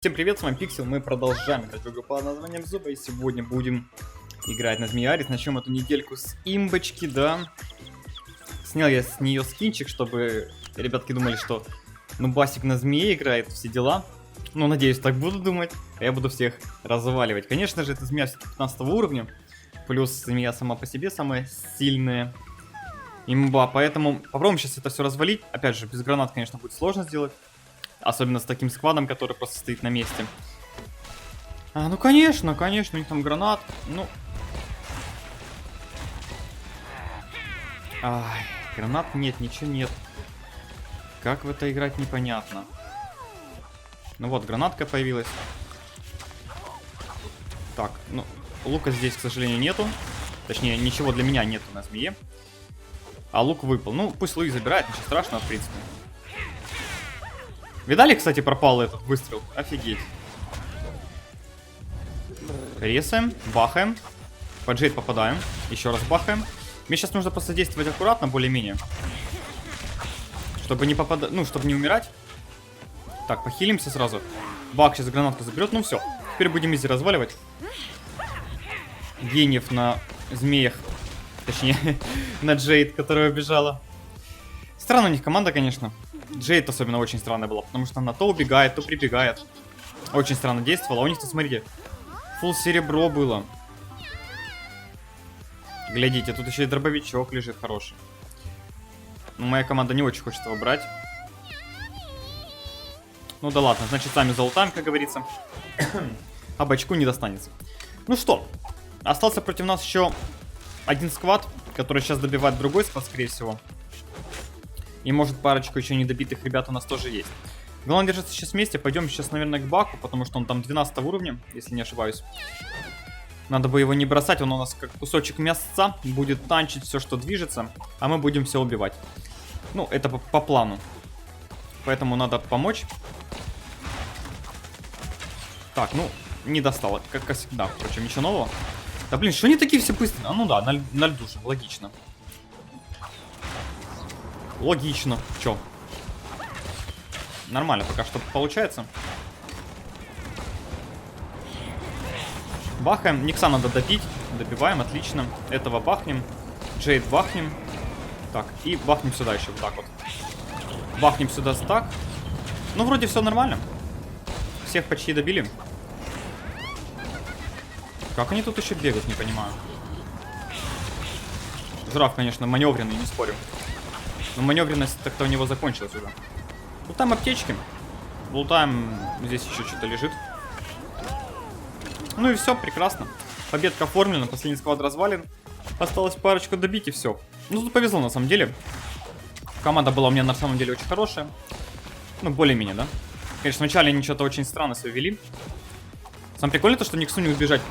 Всем привет, с вами Пиксел, мы продолжаем играть в игру под названием Зуба, и сегодня будем играть на Змеярис. Начнем эту недельку с имбочки, да. Снял я с нее скинчик, чтобы ребятки думали, что Нубасик на змее играет, все дела. Ну, надеюсь, так буду думать, а я буду всех разваливать. Конечно же, это змея 15 уровня, плюс змея сама по себе самая сильная имба, поэтому попробуем сейчас это все развалить. Опять же, без гранат, конечно, будет сложно сделать. Особенно с таким сквадом, который просто стоит на месте. Ну конечно, у них там гранат. Ну. Ай, гранат нет, ничего нет. Как в это играть, непонятно. Ну вот, гранатка появилась. Так, ну, лука здесь, к сожалению, нету. Точнее, ничего для меня нету на змее. А лук выпал. Ну, пусть Луи забирает, ничего страшного, в принципе. Видали, кстати, пропал этот выстрел? Офигеть. Резаем, бахаем. По джейд попадаем. Еще раз бахаем. Мне сейчас нужно просто действовать аккуратно, более-менее. Чтобы не попадать, ну, чтобы не умирать. Так, похилимся сразу. Бак сейчас гранатку заберет. Ну все, теперь будем изи разваливать. Гениев на змеях. Точнее, на джейд, которая убежала. Странная у них команда, конечно. Джейд особенно очень странная была, потому что она то убегает, то прибегает. Очень странно действовала. А у них-то, смотрите, фулл серебро было. Глядите, тут еще и дробовичок лежит хороший. Но моя команда не очень хочет его брать. Ну да ладно, значит сами залутаем, как говорится. А бачку не достанется. Ну что, остался против нас еще один сквад, который сейчас добивает другой сквад, скорее всего. И может парочку еще недобитых ребят у нас тоже есть. Главное держаться сейчас вместе. Пойдем сейчас, наверное, к Баку, потому что он там 12 уровня, если не ошибаюсь. Надо бы его не бросать, он у нас как кусочек мясца. Будет танчить все, что движется, а мы будем все убивать. Ну, это по плану. Поэтому надо помочь. Так, ну, не достало, как всегда. Впрочем, ничего нового. Да блин, что они такие все быстрые? А ну да, на льду же, логично. Логично. Чё? Нормально пока что получается. Бахаем. Никса надо добить. Добиваем, отлично. Этого бахнем. Джейд бахнем. Так, и бахнем сюда еще, вот так вот. Бахнем сюда стак. Ну, вроде все нормально. Всех почти добили. Как они тут еще бегают, не понимаю. Жираф, конечно, маневренный, не спорю. Но маневренность так-то у него закончилась уже. Лутаем аптечки. Лутаем, здесь еще что-то лежит. Ну и все, прекрасно. Победка оформлена, последний сквад развален. Осталось парочку добить и все. Ну тут повезло на самом деле. Команда была у меня на самом деле очень хорошая. Ну более-менее, да. Конечно, вначале они что-то очень странно себя вели. Самое прикольное то, что Никсу не убежать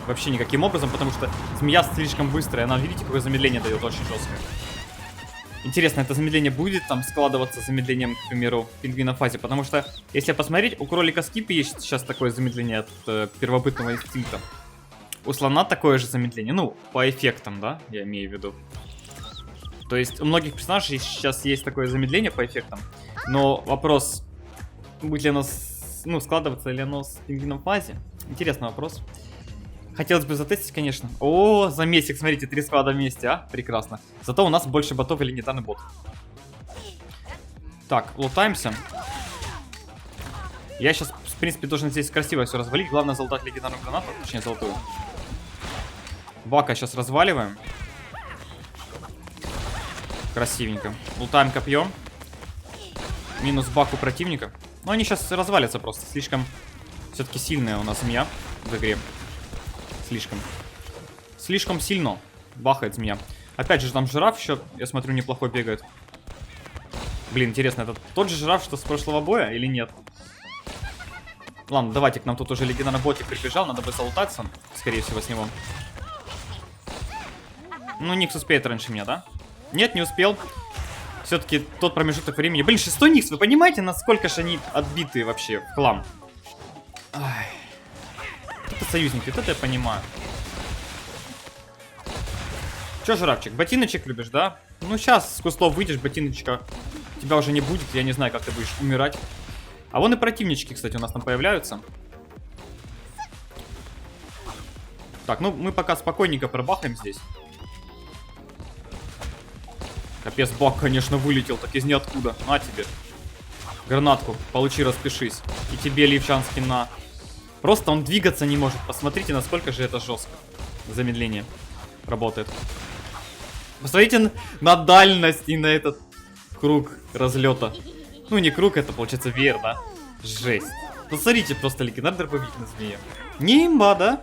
вообще никаким образом, потому что змея слишком быстрая. Она, видите, какое замедление дает, очень жесткое. Интересно, это замедление будет там складываться с замедлением, к примеру, пингвина в фазе? Потому что, если посмотреть, у кролика Скипа есть сейчас такое замедление от первобытного инстинкта. У слона такое же замедление. Ну, по эффектам, да, я имею в виду. То есть у многих персонажей сейчас есть такое замедление по эффектам. Но вопрос, будет ли оно, ну, складываться ли оно с пингвином в фазе? Интересный вопрос. Хотелось бы затестить, конечно. О, замесик, смотрите, 3 склада вместе, а? Прекрасно. Зато у нас больше ботов и легендарный бот. Так, лутаемся. Я сейчас, в принципе, должен здесь красиво все развалить. Главное залутать легендарную гранату, точнее золотую. Бака сейчас разваливаем. Красивенько. Лутаем копье. Минус баку противника. Но они сейчас развалятся просто. Слишком все-таки сильная у нас змея в игре. Слишком сильно бахает змея. Опять же, там жираф еще, я смотрю, неплохой бегает. Блин, интересно, это тот же жираф, что с прошлого боя или нет? Ладно, давайте, к нам тут уже легендарный ботик прибежал, надо бы залутаться, скорее всего, с него. Ну, Никс успеет раньше меня, да? Нет, не успел. Все-таки тот промежуток времени. Блин, 6-й Никс, вы понимаете, насколько же они отбитые вообще в хлам? Ай. Это союзники, это я понимаю. Че, жирафчик, ботиночек любишь, да? Ну, сейчас с кустов выйдешь, ботиночка тебя уже не будет. Я не знаю, как ты будешь умирать. А вон и противнички, кстати, у нас там появляются. Так, ну мы пока спокойненько пробахаем здесь. Капец, баг, конечно, вылетел, так из ниоткуда. На тебе. Гранатку, получи, распишись. И тебе, Ливчанский, на. Просто он двигаться не может. Посмотрите, насколько же это жестко. Замедление работает. Посмотрите на дальность и на этот круг разлета. Ну, не круг, это получается веер, да? Жесть. Посмотрите, просто легендарный дробовик на змее. Не имба, да?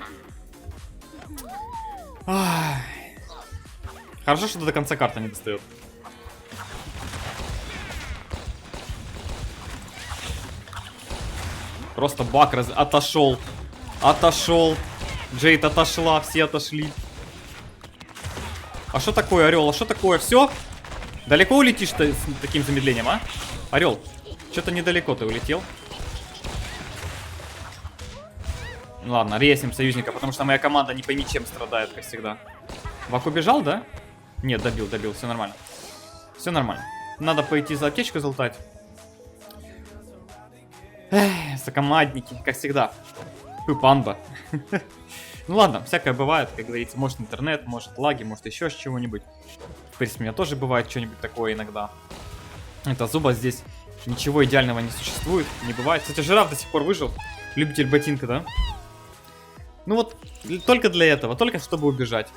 Ах. Хорошо, что до конца карта не достает. Просто баг отошел. Отошел. Джейд отошла, все отошли. А что такое, Орел? А что такое? Все? Далеко улетишь-то с таким замедлением, а? Орел, что-то недалеко ты улетел. Ладно, ресим союзника, потому что моя команда не пойми чем страдает, как всегда. Вак убежал, да? Нет, добил, все нормально. Все нормально. Надо пойти за аптечку залутать. Эх, сокомандники, как всегда. Панба. Ну ладно, всякое бывает, как говорится. Может интернет, может лаги, может еще чего-нибудь. В принципе, у меня тоже бывает что-нибудь такое иногда. Это Зуба здесь ничего идеального не существует, не бывает. Кстати, Жираф до сих пор выжил. Любитель ботинка, да? Ну вот, только для этого, только чтобы убежать.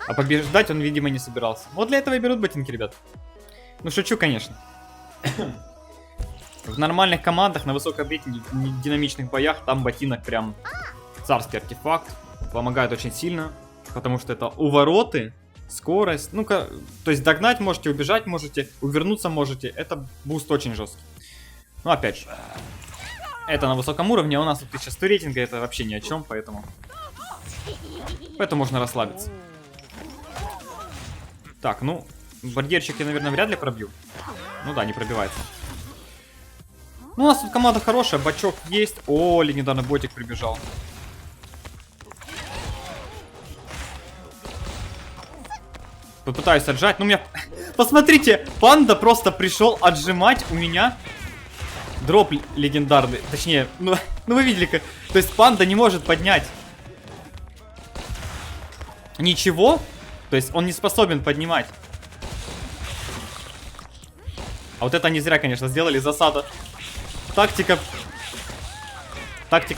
А побеждать он, видимо, не собирался. Вот для этого и берут ботинки, ребят. Ну, шучу, конечно. В нормальных командах, на высоком рейтинге, в динамичных боях, там ботинок прям царский артефакт. Помогает очень сильно, потому что это увороты, скорость. Ну-ка, то есть догнать можете, убежать можете, увернуться можете. Это буст очень жесткий. Ну, опять же, это на высоком уровне, а у нас тут 1100 рейтинга, это вообще ни о чем, поэтому можно расслабиться. Так, ну, барьерчик я, наверное, вряд ли пробью. Ну да, не пробивается. Ну, у нас тут команда хорошая, бачок есть. О, недавно ботик прибежал. Попытаюсь отжать. Ну, у меня... Посмотрите, панда просто пришел отжимать у меня дроп легендарный. Точнее, ну вы видели, как... То есть панда не может поднять ничего. То есть он не способен поднимать. А вот это они зря, конечно, сделали. Засада. Тактика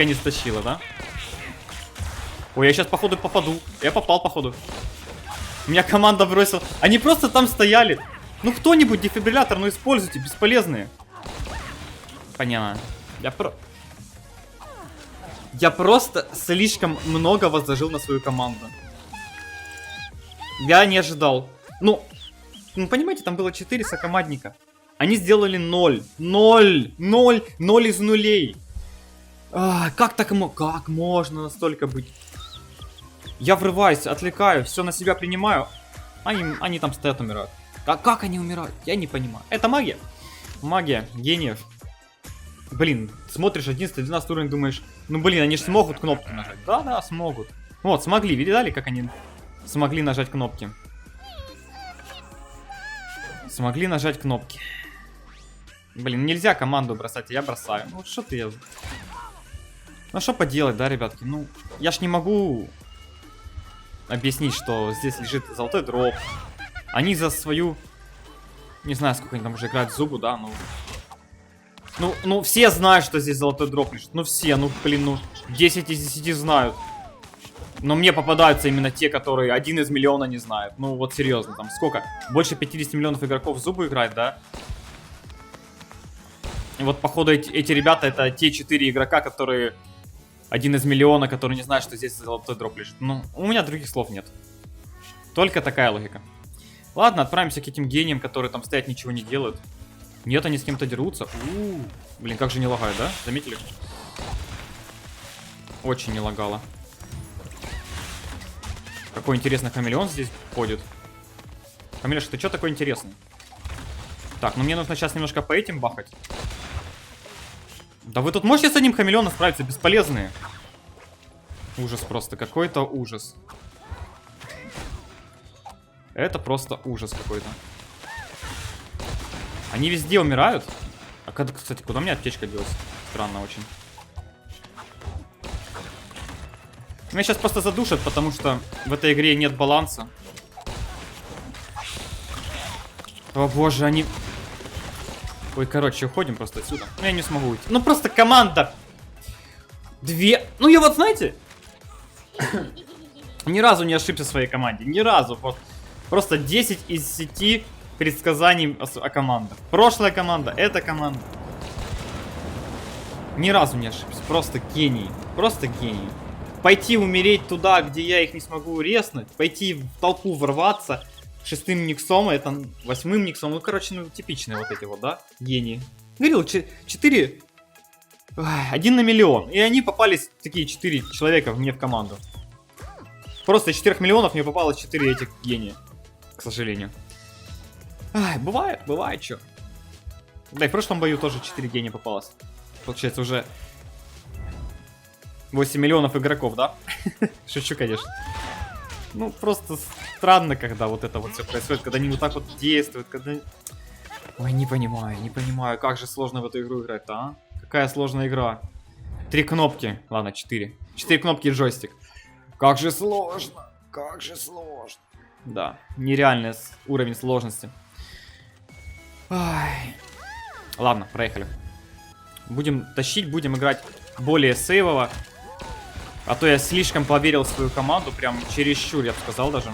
не стащила, да? Ой, я сейчас, походу, попаду. Я попал, походу. Меня команда бросила. Они просто там стояли. Ну, кто-нибудь дефибриллятор, ну, используйте. Бесполезные. Понятно. Я просто слишком много возложил на свою команду. Я не ожидал. Ну, понимаете, там было 4 сокомандника. Они сделали 0. 0 из нулей. Как так как можно настолько быть? Я врываюсь, отвлекаю, все на себя принимаю. Они там стоят, умирают. Как они умирают? Я не понимаю. Это магия. Магия гениев. Блин, смотришь 11-12 уровень, думаешь, ну блин, они же смогут кнопки нажать. Да, смогут. Вот, смогли. Видали, как они смогли нажать кнопки? Смогли нажать кнопки. Блин, нельзя команду бросать, а я бросаю. Ну, что ты... Ну, что поделать, да, ребятки? Ну, я ж не могу объяснить, что здесь лежит золотой дроп. Они за свою... Не знаю, сколько они там уже играют в Зубу, да, ну, все знают, что здесь золотой дроп лежит. Ну, все, ну, блин, ну, 10 из 10 знают. Но мне попадаются именно те, которые 1 из миллиона не знают. Ну, вот серьезно, там сколько? Больше 50 миллионов игроков в Зубу играет, да? И вот, походу, эти ребята, это те 4 игрока, которые... 1 из миллиона, который не знает, что здесь золотой дроп лежит. Ну, у меня других слов нет. Только такая логика. Ладно, отправимся к этим гениям, которые там стоят, ничего не делают. Нет, они с кем-то дерутся. Блин, как же не лагает, да? Заметили? Очень не лагало. Какой интересный хамелеон здесь ходит. Хамелеш, ты что такой интересный? Так, ну мне нужно сейчас немножко по этим бахать. Да вы тут можете с одним хамелеоном справиться? Бесполезные. Ужас просто. Какой-то ужас. Это просто ужас какой-то. Они везде умирают. А, кстати, куда у меня аптечка делась? Странно очень. Меня сейчас просто задушат, потому что в этой игре нет баланса. О боже, они... Ой, короче, уходим просто отсюда. Ну, я не смогу уйти. Ну, просто команда... Две... Ну, я вот, знаете... Ни разу не ошибся в своей команде. Ни разу. Вот. Просто 10 из 10 предсказаний о командах. Прошлая команда, эта команда. Ни разу не ошибся. Просто гений. Просто гений. Пойти умереть туда, где я их не смогу резнуть. Пойти в толпу ворваться. 6-м никсом, это 8-м никсом. Ну, короче, ну, типичные вот эти вот, да? Гении. Говорил, 4... 1 на миллион. И они попались, такие 4 человека мне в команду. Просто из 4 миллионов мне попалось 4 этих гения. К сожалению. Ай, бывает, чё. Да, и в прошлом бою тоже 4 гения попалось. Получается, уже 8 миллионов игроков, да? Шучу, конечно. Ну, просто странно, когда вот это вот все происходит, когда они вот так вот действуют, когда... Ой, не понимаю, как же сложно в эту игру играть-то, а? Какая сложная игра. 3 кнопки, ладно, 4. 4 кнопки и джойстик. Как же сложно, Да, нереальный уровень сложности. Ай. Ладно, проехали. Будем тащить, будем играть более сейвово. А то я слишком поверил в свою команду, прям чересчур, я бы сказал даже.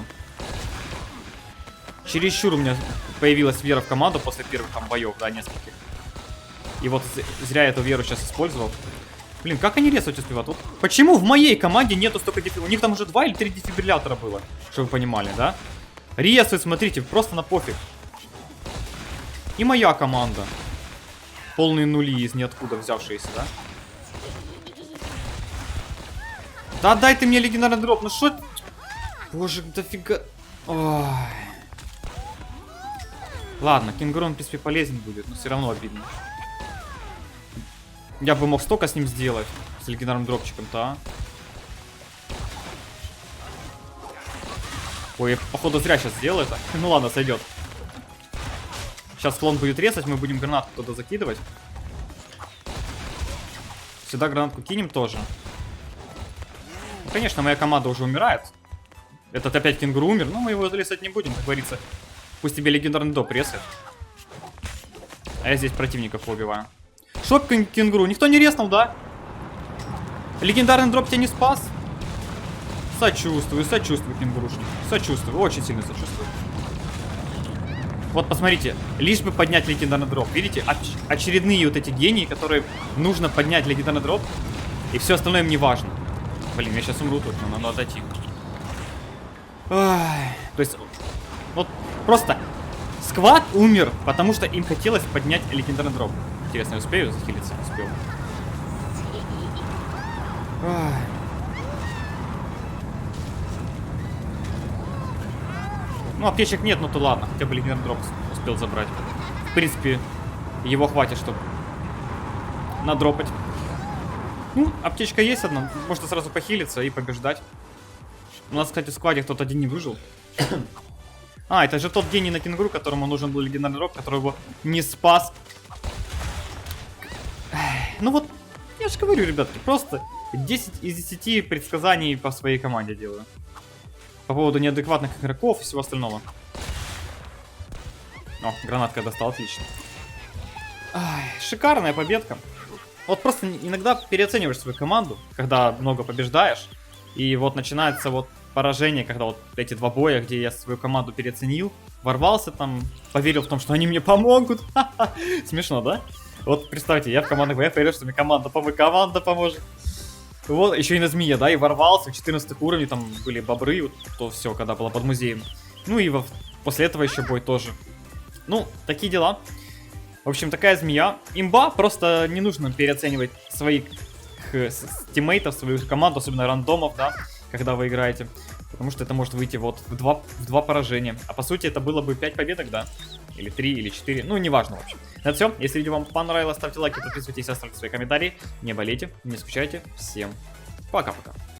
Чересчур у меня появилась вера в команду после первых там боев, да, нескольких. И вот зря я эту веру сейчас использовал. Блин, как они резать успевают? Вот почему в моей команде нету столько дефибрилляторов? У них там уже 2 или 3 дефибриллятора было, чтобы вы понимали, да? Резают, смотрите, просто на пофиг. И моя команда. Полные нули из ниоткуда взявшиеся, да? Да дай ты мне легендарный дроп, ну что? Боже, дофига. Ой. Ладно, кенгуру, в принципе, полезен будет, но все равно обидно. Я бы мог столько с ним сделать, с легендарным дропчиком-то, а? Ой, я, походу, зря сейчас сделал это. Ну ладно, сойдет. Сейчас клон будет резать, мы будем гранатку туда закидывать. Сюда гранатку кинем тоже. Ну, конечно, моя команда уже умирает. Этот опять кенгуру умер, но мы его резать не будем, как говорится. Пусть тебе легендарный доп резает. А я здесь противников убиваю. Шоп кенгуру. Никто не резнул, да? Легендарный дроп тебя не спас? Сочувствую, кенгурушник. Сочувствую, очень сильно сочувствую. Вот посмотрите, лишь бы поднять легендарный дроп. Видите, очередные вот эти гении, которые нужно поднять легендарный дроп. И все остальное им не важно. Блин, я сейчас умру тут, но надо отойти. Ай, то есть, вот просто сквад умер, потому что им хотелось поднять легендарный дроп. Интересно, я успею захилиться? Успел. Ай. Ну, аптечек нет, ну то ладно. Хотя бы легендарный дроп успел забрать. В принципе, его хватит, чтобы надропать. Ну, аптечка есть одна. Можно сразу похилиться и побеждать. У нас, кстати, в складе кто-то один не выжил. А, это же тот гений на кенгуру, которому нужен был легендарный дроп, который его не спас. Ну вот, я же говорю, ребятки, просто 10 из 10 предсказаний по своей команде делаю. По поводу неадекватных игроков и всего остального. О, гранатка достал, отлично. Ай, шикарная победка. Вот просто иногда переоцениваешь свою команду, когда много побеждаешь. И вот начинается вот поражение, когда вот эти 2 боя, где я свою команду переоценил, ворвался там, поверил в том, что они мне помогут. Смешно, да? Вот представьте, я в командных боях поверил, что мне команда поможет. Вот, еще и на змея, да, и ворвался, 14 уровней, там были бобры, вот, то все, когда было под музеем. Ну и после этого еще бой тоже. Ну, такие дела. В общем, такая змея. Имба, просто не нужно переоценивать своих тиммейтов, свою команду, особенно рандомов, да, когда вы играете. Потому что это может выйти вот в 2 поражения. А по сути это было бы 5 победок, да? Или 3, или 4, ну неважно в общем. Это все, если видео вам понравилось, ставьте лайки, подписывайтесь, оставьте свои комментарии. Не болейте, не скучайте. Всем пока-пока.